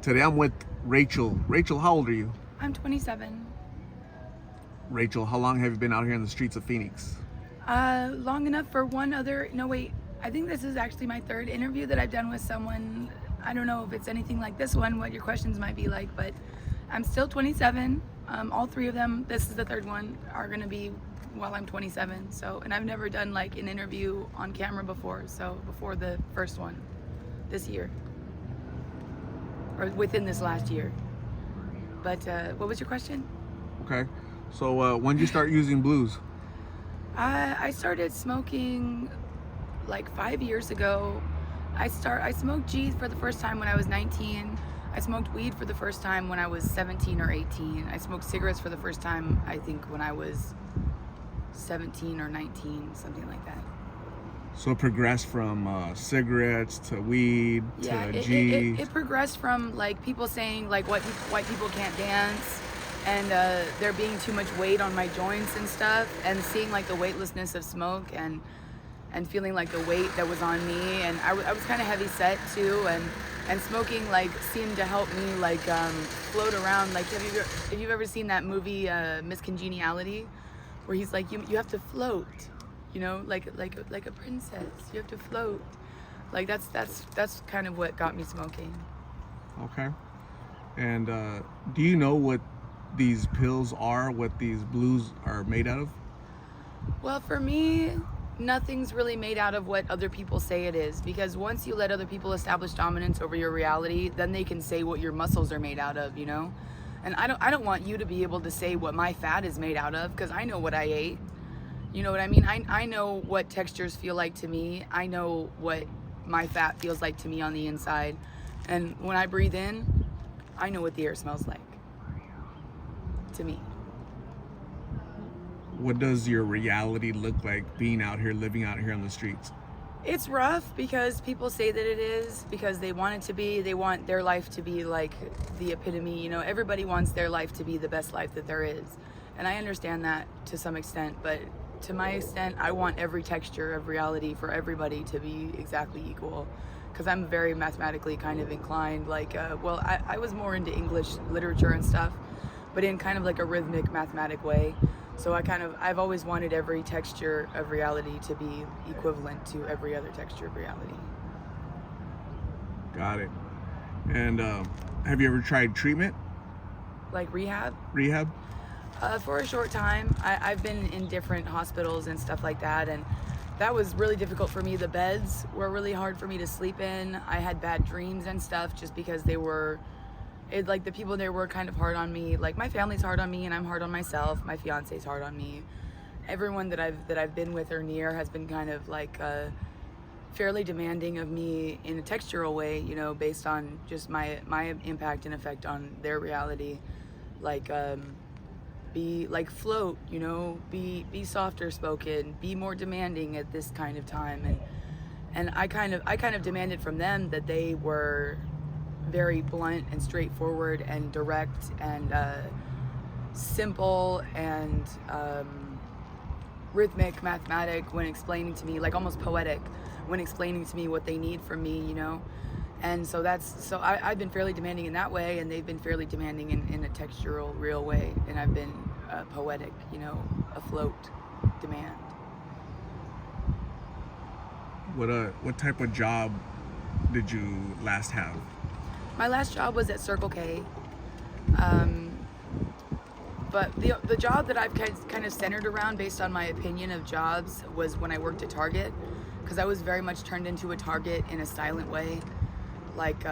Today I'm with Rachel. Rachel, how old are you? I'm 27. Rachel, how long have you been out here in the streets of Phoenix? Long enough for one other. No, wait. I think this is actually my third interview that I've done with someone. I don't know if it's anything like this one, what your questions might be like, but I'm still 27. All three of them, this is the third one, are going to be while I'm 27. So, and I've never done like an interview on camera before. So, before the first one this year, or within this last year. But what was your question? Okay. So when did you start using blues? I started smoking like 5 years ago. I smoked G for the first time when I was 19. I smoked weed for the first time when I was 17 or 18. I smoked cigarettes for the first time, I think, when I was 17 or 19, something like that. So it progressed from cigarettes to weed Yeah, to G. it progressed from like people saying like white people can't dance, and there being too much weight on my joints and stuff, and seeing like the weightlessness of smoke and feeling like the weight that was on me, and I was kind of heavy set too, and smoking like seemed to help me like float around. Like have you ever seen that movie Miss Congeniality, where he's like you have to float, you know, like a princess, you have to float. Like that's kind of what got me smoking. Okay. And do you know what these pills are, what these blues are made out of? Well, for me, nothing's really made out of what other people say it is, because once you let other people establish dominance over your reality, then they can say what your muscles are made out of, you know? And I don't want you to be able to say what my fat is made out of, because I know what I ate. You know what I mean? I know what textures feel like to me. I know what my fat feels like to me on the inside. And when I breathe in, I know what the air smells like to me. What does your reality look like being out here, living out here on the streets? It's rough because people say that it is, because they want it to be. They want their life to be like the epitome. You know, everybody wants their life to be the best life that there is. And I understand that to some extent, but to my extent, I want every texture of reality for everybody to be exactly equal. Because I'm very mathematically kind of inclined. Like, I was more into English literature and stuff, but in kind of like a rhythmic, mathematic way. So I've always wanted every texture of reality to be equivalent to every other texture of reality. Got it. And have you ever tried treatment? Like rehab? Rehab? For a short time. I've been in different hospitals and stuff like that, and that was really difficult for me. The beds were really hard for me to sleep in. I had bad dreams and stuff just because like the people there were kind of hard on me. Like my family's hard on me, and I'm hard on myself. My fiance's hard on me. Everyone that I've been with or near has been kind of like fairly demanding of me in a textural way, you know, based on just my impact and effect on their reality. Like be like float, you know, be softer spoken, be more demanding at this kind of time, and I kind of demanded from them that they were very blunt and straightforward and direct and simple and rhythmic, mathematic when explaining to me, like almost poetic when explaining to me what they need from me, you know. And so I've been fairly demanding in that way, and they've been fairly demanding in a textural, real way, and I've been poetic, you know, afloat demand. What type of job did you last have? My last job was at Circle K, but the job that I've kind of centered around based on my opinion of jobs was when I worked at Target, because I was very much turned into a target in a silent way. Like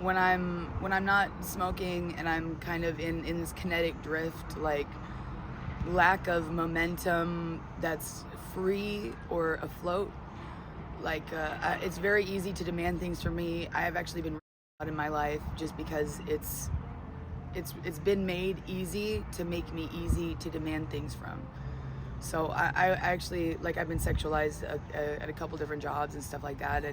when I'm not smoking and I'm kind of in this kinetic drift, like lack of momentum that's free or afloat, like it's very easy to demand things from me. I have actually been in my life just because it's been made easy to make me easy to demand things from. So I actually, like, I've been sexualized at a couple different jobs and stuff like that,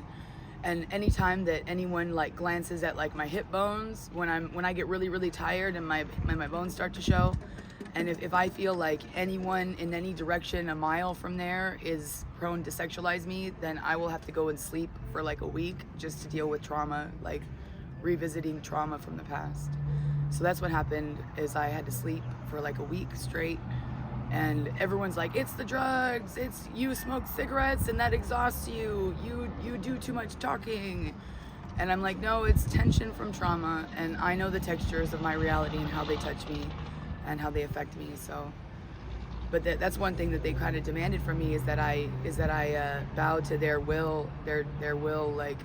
and anytime that anyone like glances at like my hip bones when I get really, really tired and my bones start to show, and if I feel like anyone in any direction a mile from there is prone to sexualize me, then I will have to go and sleep for like a week just to deal with trauma, like revisiting trauma from the past. So that's what happened, is I had to sleep for like a week straight, and everyone's like, it's the drugs, it's you smoke cigarettes and that exhausts you, you do too much talking. And I'm like, no, it's tension from trauma, and I know the textures of my reality and how they touch me and how they affect me. So, but that's one thing that they kind of demanded from me, is that I bow to their will, their will, like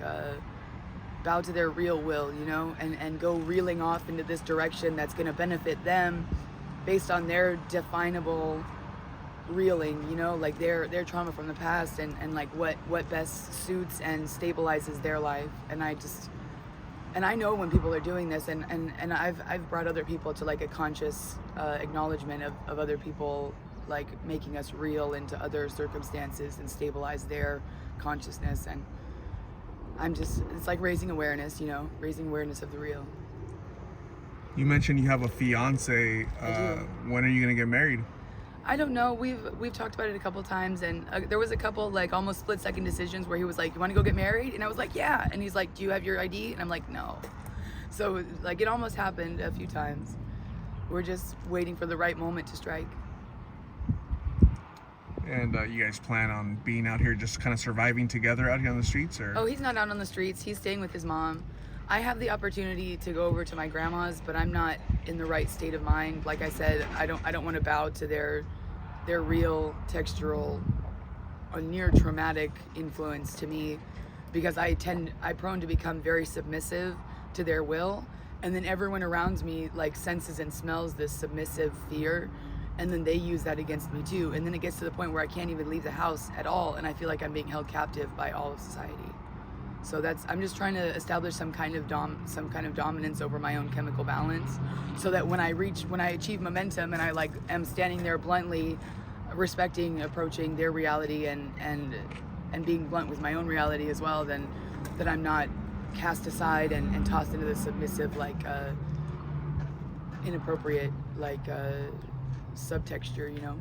bow to their real will, you know, and go reeling off into this direction that's going to benefit them based on their definable reeling, you know, like their trauma from the past, and like what best suits and stabilizes their life. And I know when people are doing this, and I've brought other people to like a conscious acknowledgement of other people like making us reel into other circumstances and stabilize their consciousness. And it's like raising awareness, you know, raising awareness of the real. You mentioned you have a fiance. When are you gonna get married? I don't know. We've talked about it a couple times, and there was a couple like almost split-second decisions where he was like, "You want to go get married?" And I was like, "Yeah." And he's like, "Do you have your ID?" And I'm like, "No." So like it almost happened a few times. We're just waiting for the right moment to strike. And you guys plan on being out here, just kind of surviving together out here on the streets, or? Oh, he's not out on the streets. He's staying with his mom. I have the opportunity to go over to my grandma's, but I'm not in the right state of mind. Like I said, I don't want to bow to their real textural or near traumatic influence to me, because I'm prone to become very submissive to their will, and then everyone around me like senses and smells this submissive fear, and then they use that against me too. And then it gets to the point where I can't even leave the house at all, and I feel like I'm being held captive by all of society. So I'm just trying to establish some kind of dominance over my own chemical balance, so that when I achieve momentum and I like am standing there bluntly respecting, approaching their reality and being blunt with my own reality as well, then that I'm not cast aside and tossed into this submissive, like inappropriate, like subtexture, you know?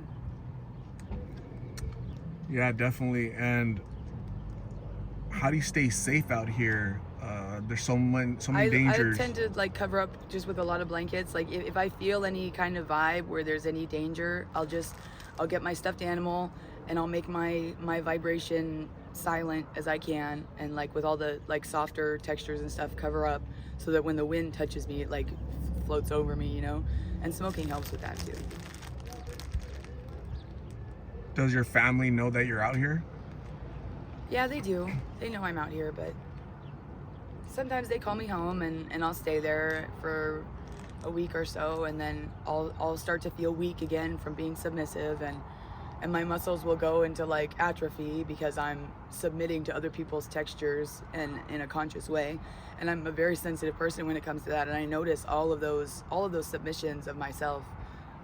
Yeah, definitely. And how do you stay safe out here? There's so many dangers. I tend to like cover up just with a lot of blankets. Like if I feel any kind of vibe where there's any danger, I'll get my stuffed animal and I'll make my vibration silent as I can, and like with all the like softer textures and stuff, cover up so that when the wind touches me, it like floats over me, you know? And smoking helps with that too. Does your family know that you're out here? Yeah, they do. They know I'm out here, but sometimes they call me home and I'll stay there for a week or so, and then I'll start to feel weak again from being submissive, and my muscles will go into like atrophy because I'm submitting to other people's textures and in a conscious way. And I'm a very sensitive person when it comes to that, and I notice all of those submissions of myself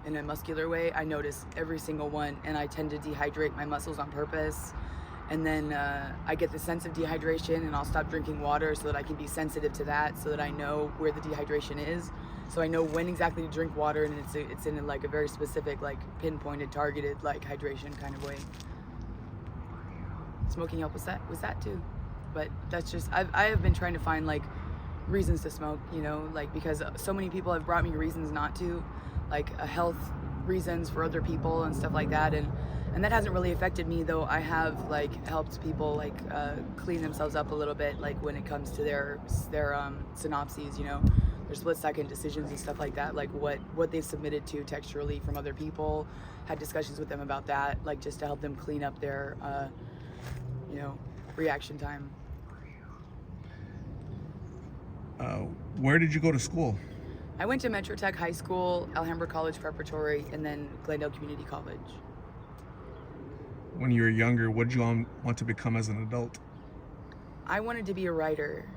in a muscular way. I notice every single one, and I tend to dehydrate my muscles on purpose. And then I get the sense of dehydration, and I'll stop drinking water so that I can be sensitive to that, so that I know where the dehydration is. So I know when exactly to drink water, and it's in like a very specific, like pinpointed, targeted, like hydration kind of way. Smoking help with that too. But that's just, I have been trying to find like reasons to smoke, you know, like because so many people have brought me reasons not to, like health reasons for other people and stuff like that. And that hasn't really affected me, though I have like helped people like clean themselves up a little bit, like when it comes to their synopses, you know, their split-second decisions and stuff like that, like what they've submitted to texturally from other people, had discussions with them about that, like just to help them clean up their, you know, reaction time. Where did you go to school? I went to Metro Tech High School, Alhambra College Preparatory, and then Glendale Community College. When you were younger, what did you want to become as an adult? I wanted to be a writer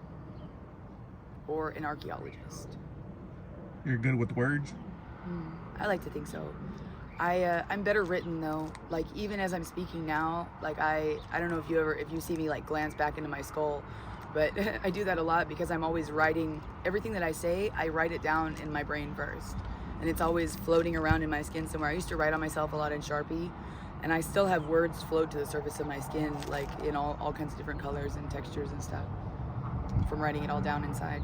or an archaeologist. You're good with words? I like to think so. I'm better written though. Like even as I'm speaking now, like I don't know if you see me like glance back into my skull, but I do that a lot because I'm always writing everything that I say. I write it down in my brain first, and it's always floating around in my skin somewhere. I used to write on myself a lot in Sharpie, and I still have words float to the surface of my skin, like in all kinds of different colors and textures and stuff, from writing it all down inside.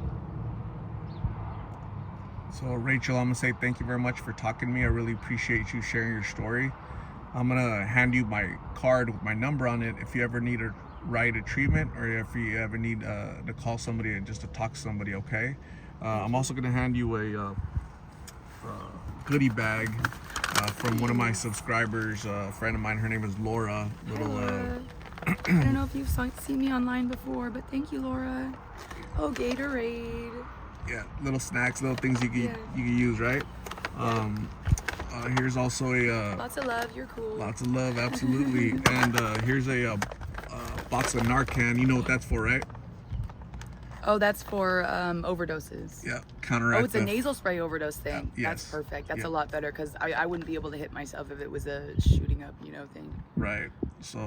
So Rachel, I'm gonna say thank you very much for talking to me. I really appreciate you sharing your story. I'm gonna hand you my card with my number on it if you ever need a ride a treatment, or if you ever need to call somebody and just to talk to somebody. Okay. I'm also gonna hand you a goodie bag from one of my subscribers, a friend of mine. Her name is Laura. Hi, Laura. I don't know if you've seen me online before, but thank you, Laura. Oh, Gatorade. Yeah, little snacks, little things you can Yeah. you can use, right? Here's also a Lots of love. You're cool. lots of love, absolutely. And here's a box of Narcan. You know what that's for, right? Oh, that's for overdoses. Yeah, counteract. Oh, it's a the- nasal spray overdose thing. Yeah, That's yes. perfect. That's Yeah. a lot better because I wouldn't be able to hit myself if it was a shooting up, thing. Right. So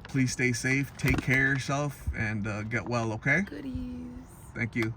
please stay safe, take care of yourself, and get well. Okay. Goodies. Thank you.